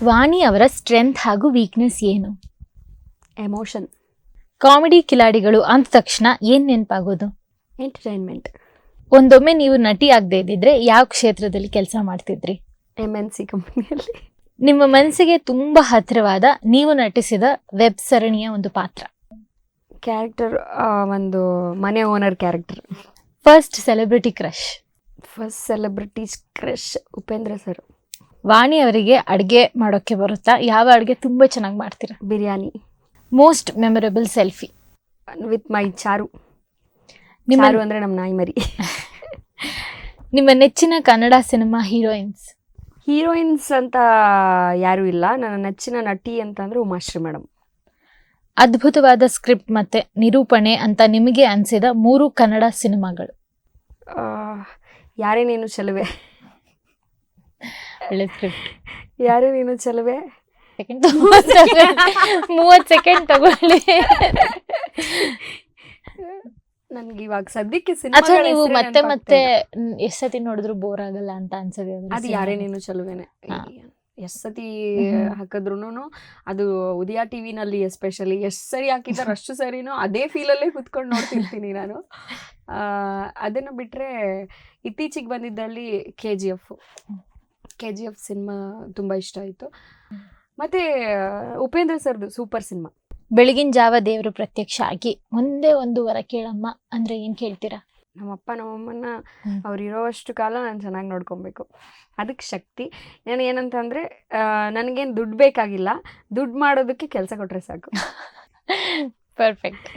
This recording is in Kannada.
ವಾಣಿ ಅವರ ಸ್ಟ್ರೆಂತ್ ಹಾಗೂ ವೀಕ್ನೆಸ್ ಏನು? ಎಮೋಷನ್. ಕಾಮಿಡಿ ಕಿಲಾಡಿಗಳು ಅಂದ ತಕ್ಷಣ ಏನ್ ನೆನಪಾಗೋದು? ಎಂಟರ್ಟೈನ್ಮೆಂಟ್. ಒಂದೊಮ್ಮೆ ನೀವು ನಟಿ ಆಗದೆ ಇದ್ದಿದ್ರೆ ಯಾವ ಕ್ಷೇತ್ರದಲ್ಲಿ ಕೆಲಸ ಮಾಡ್ತಿದ್ರಿ? MNC ಕಂಪನಿಯಲ್ಲಿ. ನಿಮ್ಮ ಮನಸ್ಸಿಗೆ ತುಂಬಾ ಹತ್ತಿರವಾದ ನೀವು ನಟಿಸಿದ ವೆಬ್ ಸರಣಿಯ ಒಂದು ಪಾತ್ರ? ಕ್ಯಾರೆಕ್ಟರ್ ಒಂದು ಮನೆ owner character. First celebrity crush? First celebrity crush Upendra sir. Vani ಅವರಿಗೆ ಅಡುಗೆ ಮಾಡೋಕ್ಕೆ ಬರುತ್ತಾ? ಯಾವ ಅಡುಗೆ ತುಂಬಾ ಚೆನ್ನಾಗಿ ಮಾಡ್ತೀರಾ? Biryani. Most memorable selfie? With my Charu. ನಿಮ್ಮ ಚಾರು ಅಂದರೆ ನಮ್ಮ ನಾಯಿ ಮರಿ. ನಿಮ್ಮ ನೆಚ್ಚಿನ ಕನ್ನಡ ಸಿನಿಮಾ ಹೀರೋಯಿನ್ಸ್? ಹೀರೋಯಿನ್ಸ್ ಅಂತ ಯಾರೂ ಇಲ್ಲ. ನನ್ನ ನೆಚ್ಚಿನ ನಟಿ ಅಂತಂದರೆ ಉಮಾಶ್ರೀ ಮೇಡಮ್. ಅದ್ಭುತವಾದ ಸ್ಕ್ರಿಪ್ಟ್ ಮತ್ತೆ ನಿರೂಪಣೆ ಅಂತ ನಿಮಗೆ ಅನಿಸಿದ 3 ಕನ್ನಡ ಸಿನಿಮಾಗಳು? ಯಾರೇ ನೀನು ಚೆಲುವೆ. ಒಳ್ಳೆ ಸ್ಕ್ರಿಪ್ಟ್. ಯಾರೇ ನೀನು ಚೆಲುವೆ. 30 ಸೆಕೆಂಡ್ ತಗೊಳ್ಳಿ. ನನ್ಗೆ ಇವಾಗ ಸದ್ಯಕ್ಕೆ ಅಥವಾ ನೀವು ಮತ್ತೆ ಮತ್ತೆ ಎಷ್ಟ್ ಸತಿ ನೋಡಿದ್ರು ಬೋರ್ ಆಗಲ್ಲ ಅಂತ ಅನ್ಸದೆ? ಅದು ಯಾರೇ ನೀನು ಚೆಲುವೆನೆ. ಎಷ್ಟ್ ಸತಿ ಹಾಕಿದ್ರು ಅದು ಉದಯ ಟಿವಿನಲ್ಲಿ ಎಸ್ಪೆಷಲಿ ಎಷ್ಟು ಸರಿ ಹಾಕಿದ್ದಾರೆ ಅಷ್ಟು ಸರಿನೂ ಅದೇ ಫೀಲಲ್ಲೇ ಕುತ್ಕೊಂಡು ನೋಡ್ತಿರ್ತೀನಿ ನಾನು. ಅದನ್ನು ಬಿಟ್ಟರೆ ಇತ್ತೀಚೆಗೆ ಬಂದಿದ್ದಲ್ಲಿ KGF ಸಿನಿಮಾ ತುಂಬ ಇಷ್ಟ ಆಯಿತು. ಮತ್ತು ಉಪೇಂದ್ರ ಸರ್ದು ಸೂಪರ್ ಸಿನಿಮಾ. ಬೆಳಗಿನ ಜಾವ ದೇವರು ಪ್ರತ್ಯಕ್ಷ ಆಗಿ ಒಂದೇ ಒಂದು ವರ ಕೇಳಮ್ಮ ಅಂದ್ರೆ ಏನ್ ಕೇಳ್ತೀರಾ? ನಮ್ಮಪ್ಪ ನಮ್ಮಮ್ಮನ ಅವ್ರು ಇರೋವಷ್ಟು ಕಾಲ ನಾನು ಚೆನ್ನಾಗಿ ನೋಡ್ಕೊಬೇಕು. ಅದಕ್ಕೆ ಶಕ್ತಿ. ನಾನು ಏನಂತಂದರೆ ನನಗೇನು ದುಡ್ಡು ಬೇಕಾಗಿಲ್ಲ, ದುಡ್ಡು ಮಾಡೋದಕ್ಕೆ ಕೆಲಸ ಕೊಟ್ಟರೆ ಸಾಕು. ಪರ್ಫೆಕ್ಟ್.